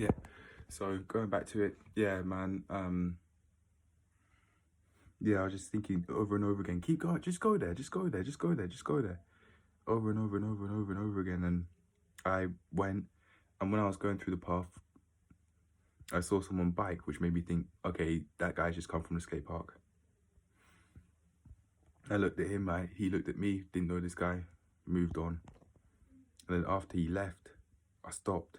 Yeah. So going back to it, yeah, man. Yeah, I was just thinking over and over again, keep going, just go there, just go there, just go there, just go there. Over and over and over and over and over again. And I went, and when I was going through the path, I saw someone bike, which made me think, okay, that guy's just come from the skate park. I looked at him, he looked at me, didn't know this guy, moved on. And then after he left, I stopped.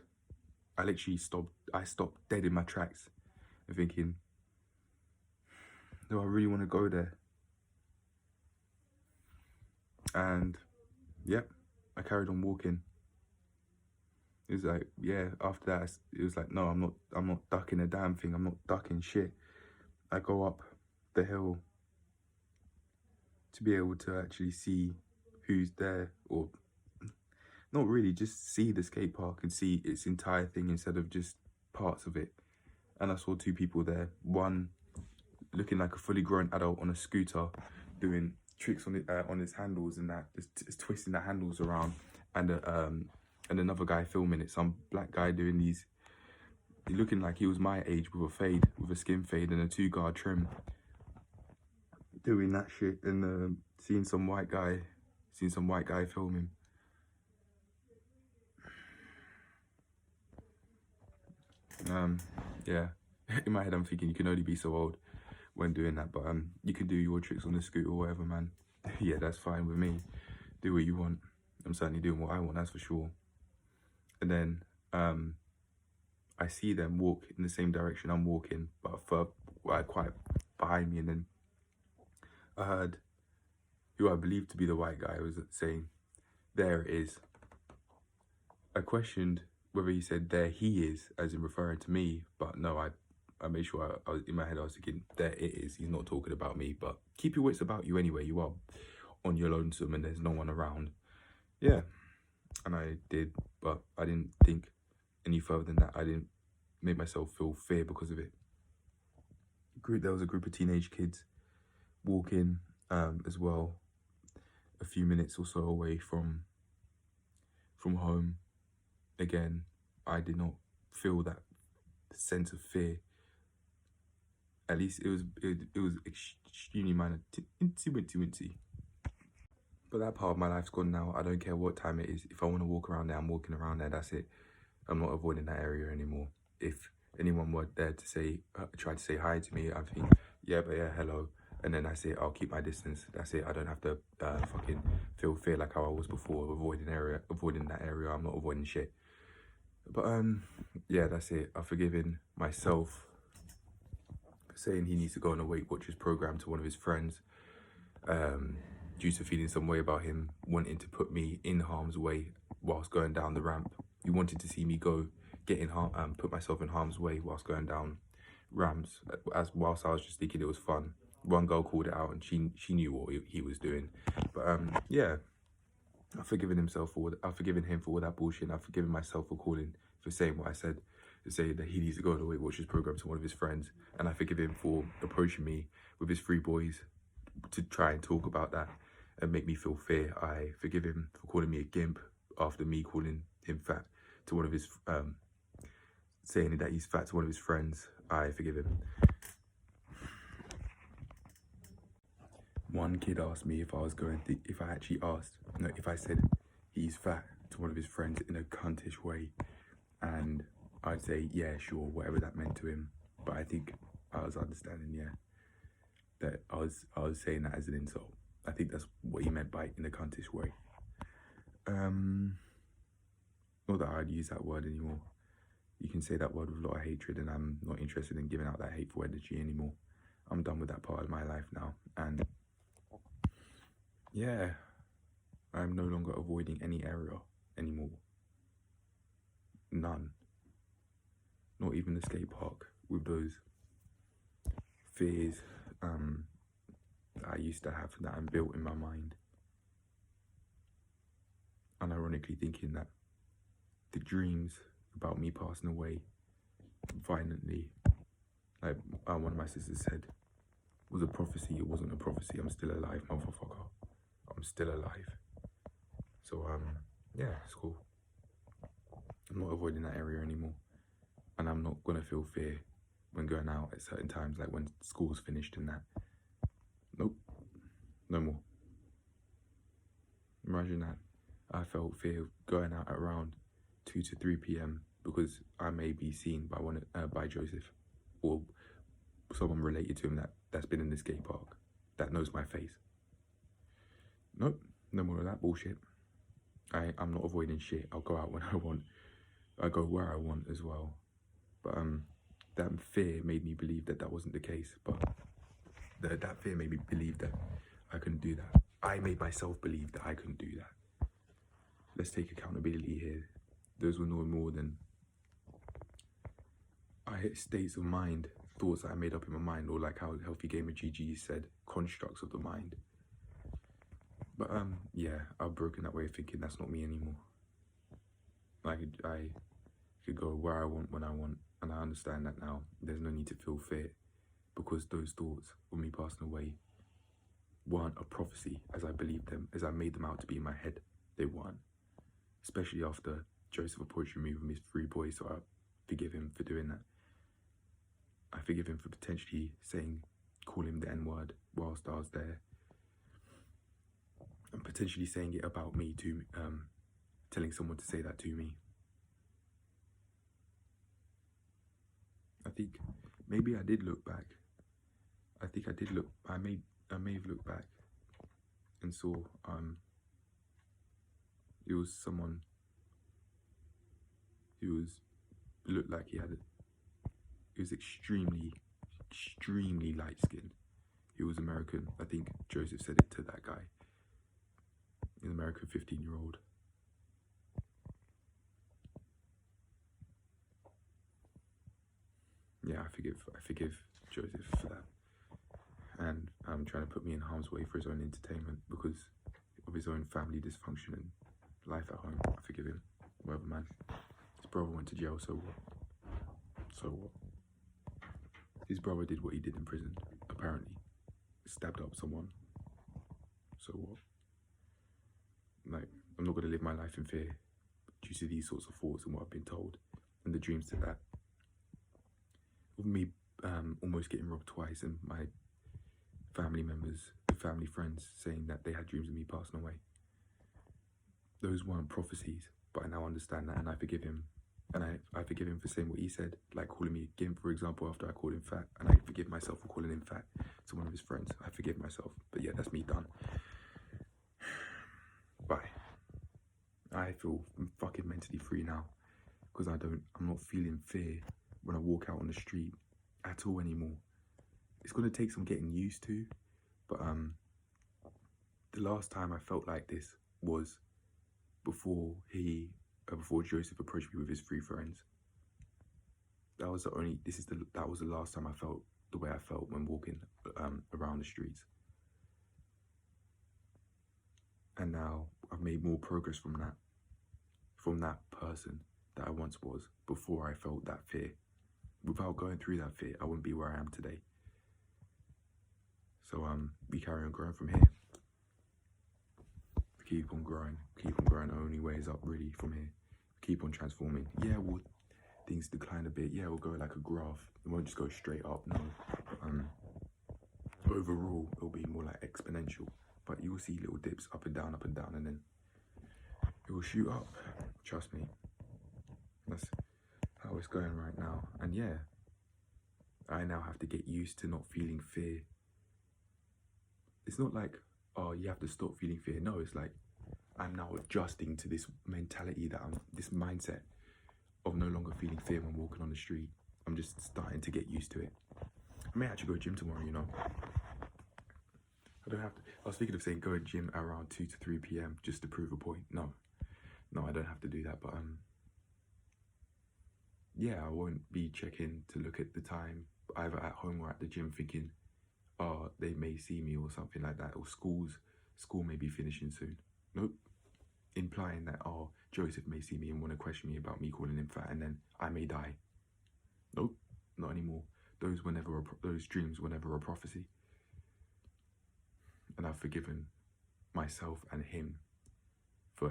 I literally stopped. I stopped dead in my tracks and thinking, do I really want to go there? And yep, I carried on walking. It was like, yeah, after that, it was like, no, I'm not ducking a damn thing. I'm not ducking shit. I go up the hill to be able to actually see who's there, or not really, just see the skate park and see its entire thing instead of just parts of it. And I saw two people there, one looking like a fully grown adult on a scooter doing tricks on his handles and that, just twisting the handles around, and another guy filming it, some black guy doing these, looking like he was my age with a fade, with a skin fade and a 2-guard trim, doing that shit, and seeing some white guy filming. Yeah, in my head I'm thinking you can only be so old when doing that, but you can do your tricks on the scooter or whatever, man. Yeah, that's fine with me. Do what you want. I'm certainly doing what I want, that's for sure. And then I see them walk in the same direction I'm walking, but quite behind me, and then I heard who I believed to be the white guy was saying, "There it is." I questioned whether he said "there he is" as in referring to me, but no, I made sure I was in my head, I was thinking, there it is, he's not talking about me. But keep your wits about you anyway, you are on your lonesome and there's no one around. Yeah, and I did, but I didn't think any further than that. I didn't make myself feel fear because of it. There was a group of teenage kids walking as well, a few minutes or so away from home. Again, I did not feel that sense of fear. At least it was extremely minor, inty. But that part of my life's gone now. I don't care what time it is. If I want to walk around there, I'm walking around there. That's it. I'm not avoiding that area anymore. If anyone were there to say, try to say hi to me, I think, yeah, but yeah, hello. And then I say, I'll keep my distance. That's it. I don't have to fucking feel fear like how I was before, avoiding that area. I'm not avoiding shit. But yeah, that's it. I've forgiven myself for saying he needs to go on a Weight Watchers program to one of his friends, due to feeling some way about him wanting to put me in harm's way whilst going down the ramp. He wanted to see me put myself in harm's way whilst going down ramps, whilst I was just thinking it was fun. One girl called it out and she knew what he was doing. But yeah, I've forgiven him for all that bullshit. I've forgiven myself for saying what I said, to say that he needs to go on the Weight Watchers program to one of his friends. And I forgive him for approaching me with his 3 boys to try and talk about that and make me feel fear. I forgive him for calling me a gimp after me calling him fat to one of his, saying that he's fat to one of his friends. I forgive him. One kid asked me if I said he's fat to one of his friends in a cuntish way, and I'd say, yeah, sure, whatever that meant to him. But I think I was understanding, yeah, that I was saying that as an insult. I think that's what he meant by in a cuntish way. Not that I'd use that word anymore. You can say that word with a lot of hatred, and I'm not interested in giving out that hateful energy anymore. I'm done with that part of my life now, and yeah, I'm no longer avoiding any area anymore. None. Not even the skate park with those fears that I used to have, that I'm built in my mind. And ironically thinking that the dreams about me passing away violently, like one of my sisters said, was a prophecy. It wasn't a prophecy. I'm still alive, motherfucker. I'm still alive. So yeah, it's cool. I'm not avoiding that area anymore. gonna feel fear when going out at certain times, like when school's finished and that. Nope, no more. Imagine that. I felt fear going out at around 2 to 3 p.m. because I may be seen by Joseph or someone related to him that's been in the skate park that knows my face. Nope, no more of that bullshit. I'm not avoiding shit. I'll go out when I want. I go where I want as well. But that fear made me believe that wasn't the case. But that fear made me believe that I couldn't do that. I made myself believe that I couldn't do that. Let's take accountability here. Those were no more than states of mind, thoughts that I made up in my mind, or like how Healthy Gamer GG said, constructs of the mind. But yeah, I've broken that way of thinking. That's not me anymore. I could go where I want, when I want, and I understand that now. There's no need to feel fear, because those thoughts of me passing away weren't a prophecy as I believed them, as I made them out to be in my head. They weren't. Especially after Joseph approached me with his 3 boys, so I forgive him for doing that. I forgive him for potentially calling him the N-word whilst I was there, and potentially saying it about me to, telling someone to say that to me. I think maybe I did look back. I think I did look. I may have looked back and saw it was someone who looked like he was extremely light skinned. He was American. I think Joseph said it to that guy, an American 15-year-old. Yeah, I forgive Joseph for that. And trying to put me in harm's way for his own entertainment because of his own family dysfunction and life at home. I forgive him. Whatever, man. His brother went to jail, so what? So what? His brother did what he did in prison, apparently. Stabbed up someone. So what? Like, I'm not going to live my life in fear due to these sorts of thoughts and what I've been told and the dreams to that. Of me almost getting robbed twice and my family members, family friends saying that they had dreams of me passing away. Those weren't prophecies, but I now understand that and I forgive him. And I forgive him for saying what he said, like calling me again, for example, after I called him fat. And I forgive myself for calling him fat to one of his friends. I forgive myself. But yeah, that's me done. Bye. I feel fucking mentally free now because I'm not feeling fear when I walk out on the street at all anymore. It's going to take some getting used to, but the last time I felt like this was before Joseph approached me with his 3 friends. That was the last time I felt the way I felt when walking around the streets. And now I've made more progress from that person that I once was before I felt that fear. Without going through that fear, I wouldn't be where I am today. So we carry on growing from here. Keep on growing. The only way is up really from here. Keep on transforming. Yeah, things decline a bit. Yeah, we'll go like a graph. It won't just go straight up, no. Overall, it'll be more like exponential. But you will see little dips up and down, and then it will shoot up. Trust me. That's how it's going right now. And yeah, I now have to get used to not feeling fear. It's not like, oh, you have to stop feeling fear. No, it's like I'm now adjusting to this mentality this mindset of no longer feeling fear when walking on the street. I'm just starting to get used to it. I may actually go to gym tomorrow, you know. I don't have to. I was thinking of saying go to gym around 2 to 3 p.m. just to prove a point. No, I don't have to do that. But yeah, I won't be checking to look at the time either at home or at the gym thinking, oh, they may see me or something like that, or school may be finishing soon. Nope. Implying that, oh, Joseph may see me and want to question me about me calling him fat and then I may die. Nope, not anymore. Those dreams were never a prophecy. And I've forgiven myself and him for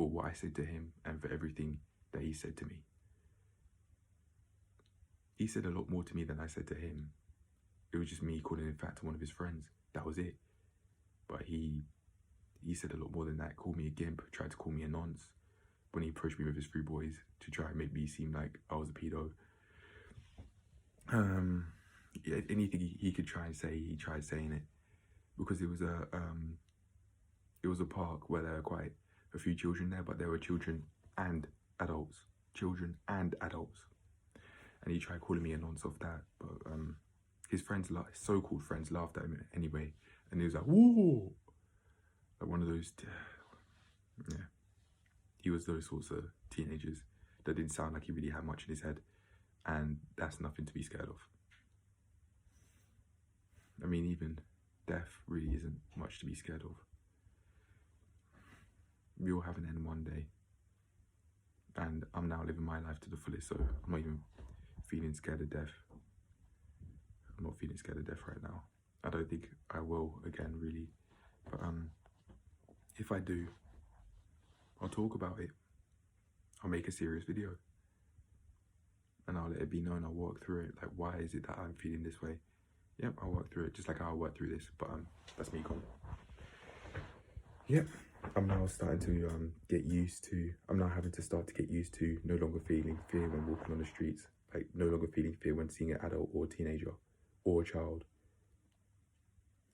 what I said to him and for everything that he said to me. he said a lot more to me than I said to him. It was just me calling in fact to one of his friends. That was it. But he said a lot more than that. Called me a gimp, tried to call me a nonce when he approached me with his 3 boys to try and make me seem like I was a pedo. Yeah, anything he could try and say, he tried saying it, because it was a park where there were quite a few children there, but there were children and adults, and he tried calling me a nonce off that, but his friends, so-called friends, laughed at him anyway, and he was like, whoa, like one of those, yeah, he was those sorts of teenagers that didn't sound like he really had much in his head, and that's nothing to be scared of. I mean, even death really isn't much to be scared of. We all have an end one day, and I'm now living my life to the fullest, so I'm not even feeling scared of death. I'm not feeling scared of death right now. I don't think I will again, really, but if I do, I'll talk about it. I'll make a serious video, and I'll let it be known. I'll walk through it, like, why is it that I'm feeling this way? Yep, I'll work through it, just like how I work through this, but that's me gone. Yep, I'm now starting to get used to, I'm now having to start to get used to no longer feeling fear when walking on the streets, like no longer feeling fear when seeing an adult or a teenager or a child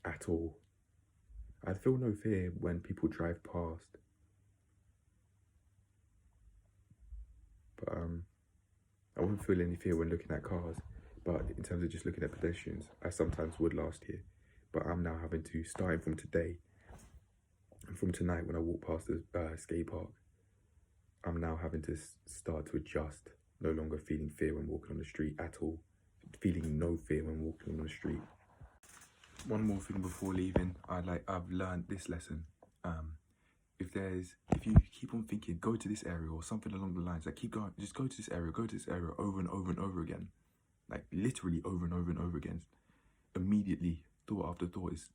at all. I feel no fear when people drive past, but I wouldn't feel any fear when looking at cars. But in terms of just looking at pedestrians, I sometimes would last year, but I'm now having to, starting from today and from tonight when I walk past the skate park, I'm now having to start to adjust, no longer feeling fear when walking on the street at all, feeling no fear when walking on the street. One more thing before leaving, I've learned this lesson. If you keep on thinking, go to this area or something along the lines, like keep going, just go to this area over and over and over again. Like literally over and over and over again. Immediately, thought after thought is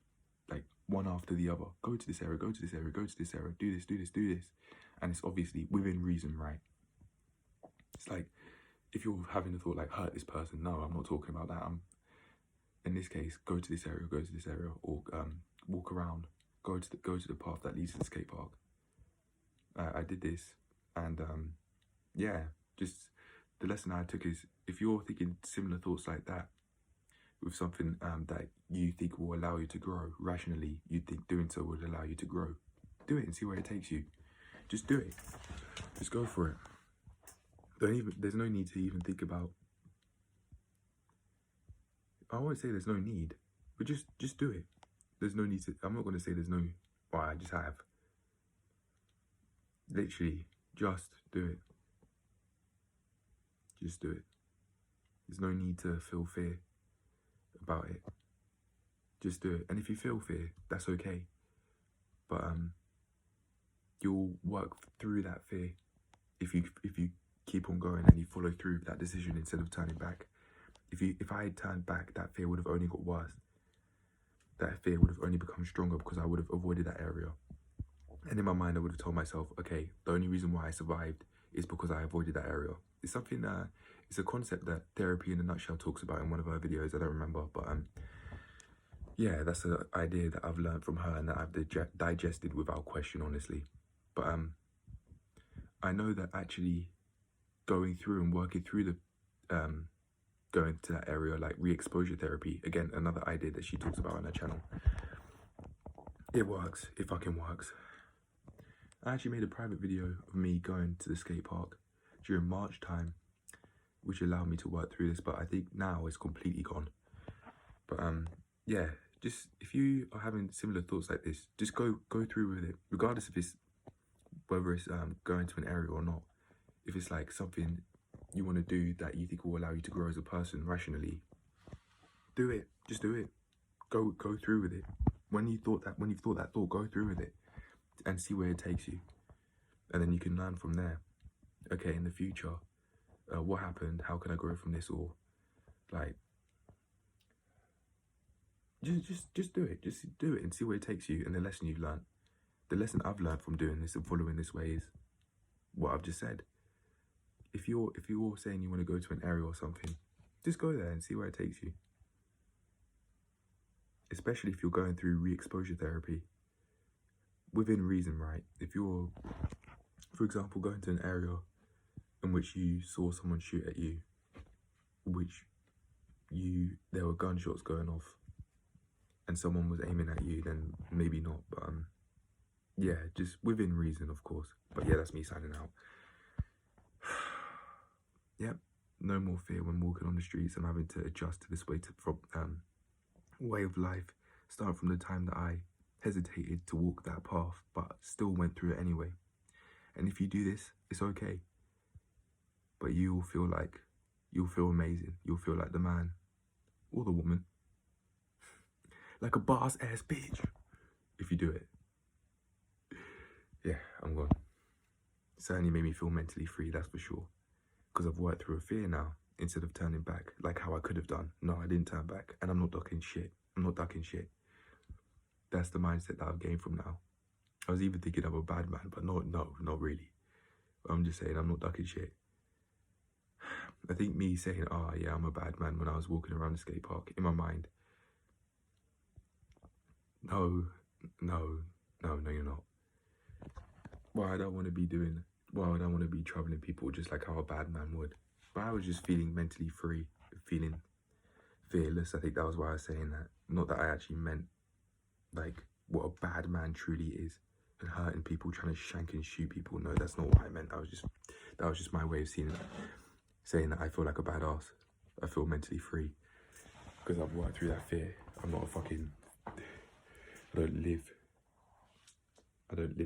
like one after the other. Go to this area, go to this area, go to this area, do this, do this, do this. And it's obviously within reason, right? It's like, if you're having a thought like, hurt this person, no, I'm not talking about that. In this case, go to this area, or walk around, go to the path that leads to the skate park. I did this, and yeah, just the lesson I took is, if you're thinking similar thoughts like that with something that you think will allow you to grow rationally, you think doing so would allow you to grow, do it and see where it takes you. Just do it. Just go for it. There's no need to even think about, I won't say there's no need, but just do it. There's no need to, I'm not going to say there's no, well, I just have. Literally, just do it. Just do it. There's no need to feel fear about it. Just do it. And if you feel fear, that's okay. But you'll work through that fear if you keep on going and you follow through that decision instead of turning back. If I had turned back, that fear would have only got worse. That fear would have only become stronger because I would have avoided that area. And in my mind, I would have told myself, okay, the only reason why I survived is because I avoided that area. It's something it's a concept that Therapy in a Nutshell talks about in one of her videos. I don't remember, but yeah, that's an idea that I've learned from her and that I've digested without question, honestly. But I know that actually going through and working through the going to that area, like re-exposure therapy, again, another idea that she talks about on her channel, it works. It fucking works. I actually made a private video of me going to the skate park during March time, which allowed me to work through this, but I think now it's completely gone. But yeah, just if you are having similar thoughts like this, just go through with it, regardless of whether it's going to an area or not. If it's like something you want to do that you think will allow you to grow as a person rationally, do it. Just do it. Go through with it. When you've thought that thought, go through with it and see where it takes you, and then you can learn from there. Okay, in the future, what happened? How can I grow from this? Or like, just do it. Just do it and see where it takes you. And the lesson you've learned, the lesson I've learned from doing this and following this way is what I've just said. If you're saying you want to go to an area or something, Just go there and see where it takes you. Especially if you're going through re-exposure therapy. Within reason, right? If you're, for example, going to an area in which you saw someone shoot at you, there were gunshots going off, and someone was aiming at you, then maybe not, but yeah, just within reason, of course. But yeah, that's me signing out. Yep, no more fear when walking on the streets. I'm having to adjust to this way of life, starting from the time that I hesitated to walk that path, but still went through it anyway. And if you do this, it's okay. But you'll feel amazing. You'll feel like the man or the woman, like a boss ass bitch, if you do it. Yeah, I'm gone. Certainly made me feel mentally free, that's for sure. Because I've worked through a fear now, instead of turning back, like how I could have done. No, I didn't turn back, and I'm not ducking shit. I'm not ducking shit. That's the mindset that I've gained from now. I was even thinking I'm a bad man, but no, not really. I'm just saying I'm not ducking shit. I think me saying, oh yeah, I'm a bad man when I was walking around the skate park, in my mind, no, you're not. Well, I don't want to be troubling people just like how a bad man would. But I was just feeling mentally free, feeling fearless. I think that was why I was saying that. Not that I actually meant like what a bad man truly is and hurting people, trying to shank and shoot people. No, that's not what I meant. That was just my way of saying that I feel like a badass. I feel mentally free because I've worked through that fear. I'm not a fucking, I don't live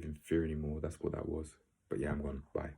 in fear anymore. That's what that was. But yeah, I'm gone. Bye.